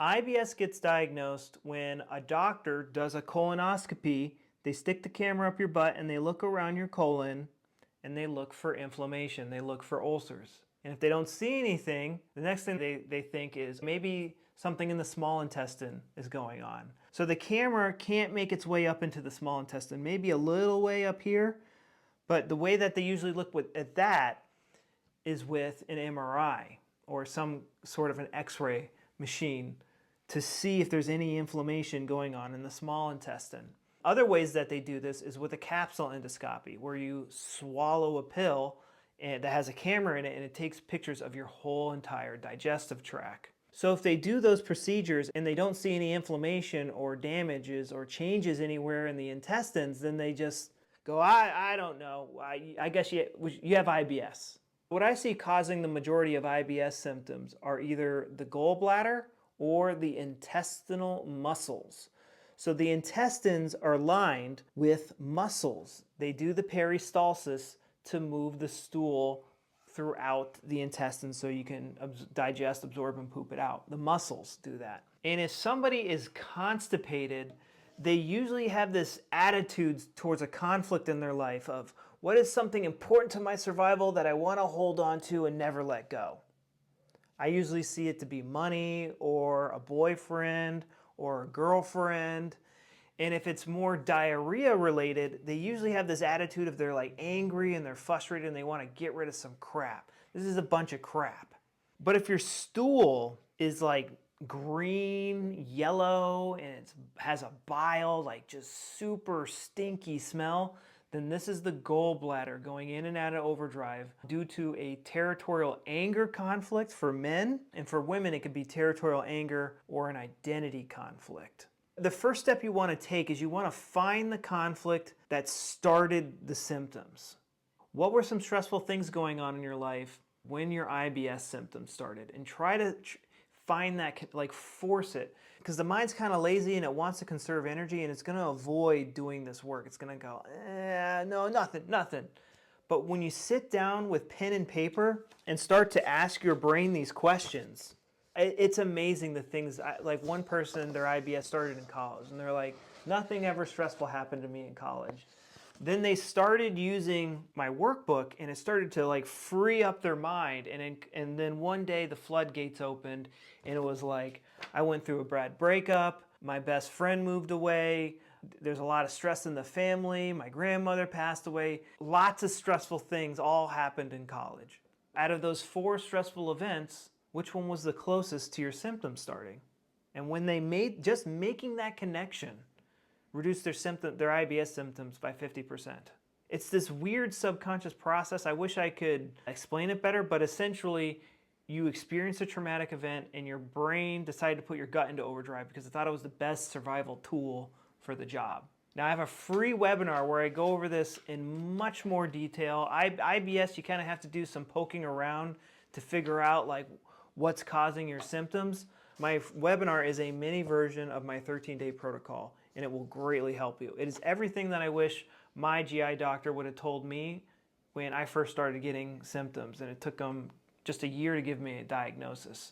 IBS gets diagnosed when a doctor does a colonoscopy. They stick the camera up your butt and they look around your colon and they look for inflammation. They look for ulcers. And if they don't see anything, the next thing they think is maybe something in the small intestine is going on. So the camera can't make its way up into the small intestine, maybe a little way up here, but the way that they usually look at that is with an MRI or some sort of an X-ray machine to see if there's any inflammation going on in the small intestine. Other ways that they do this is with a capsule endoscopy, where you swallow a pill that has a camera in it and it takes pictures of your whole entire digestive tract. So if they do those procedures and they don't see any inflammation or damages or changes anywhere in the intestines, then they just go, I don't know, I guess you have IBS. What I see causing the majority of IBS symptoms are either the gallbladder or the intestinal muscles. So the intestines are lined with muscles. They do the peristalsis to move the stool throughout the intestines so you can digest, absorb, and poop it out. The muscles do that. And if somebody is constipated, they usually have this attitude towards a conflict in their life of, what is something important to my survival that I want to hold on to and never let go? I usually see it to be money or a boyfriend or a girlfriend. And if it's more diarrhea related, they usually have this attitude of they're like angry and they're frustrated and they want to get rid of some crap. This is a bunch of crap. But if your stool is like green, yellow, and it has a bile, like just super stinky smell, then this is the gallbladder going in and out of overdrive due to a territorial anger conflict for men, and for women it could be territorial anger or an identity conflict. The first step you want to take is you want to find the conflict that started the symptoms. What were some stressful things going on in your life when your IBS symptoms started? And try to find that, like force it. Because the mind's kind of lazy and it wants to conserve energy and it's going to avoid doing this work. It's going to go, no, nothing. But when you sit down with pen and paper and start to ask your brain these questions, it's amazing the things, like one person, their IBS started in college and they're like, nothing ever stressful happened to me in college. Then they started using my workbook and it started to like free up their mind. And then one day the floodgates opened and it was like, I went through a bad breakup, my best friend moved away, there's a lot of stress in the family, my grandmother passed away, lots of stressful things all happened in college. Out of those 4 stressful events, which one was the closest to your symptoms starting? And when they just making that connection, reduce their IBS symptoms by 50%. It's this weird subconscious process. I wish I could explain it better, but essentially you experience a traumatic event and your brain decided to put your gut into overdrive because it thought it was the best survival tool for the job. Now I have a free webinar where I go over this in much more detail. IBS, you kind of have to do some poking around to figure out like what's causing your symptoms. My webinar is a mini version of my 13-day protocol, and it will greatly help you. It is everything that I wish my GI doctor would have told me when I first started getting symptoms, and it took them just a year to give me a diagnosis.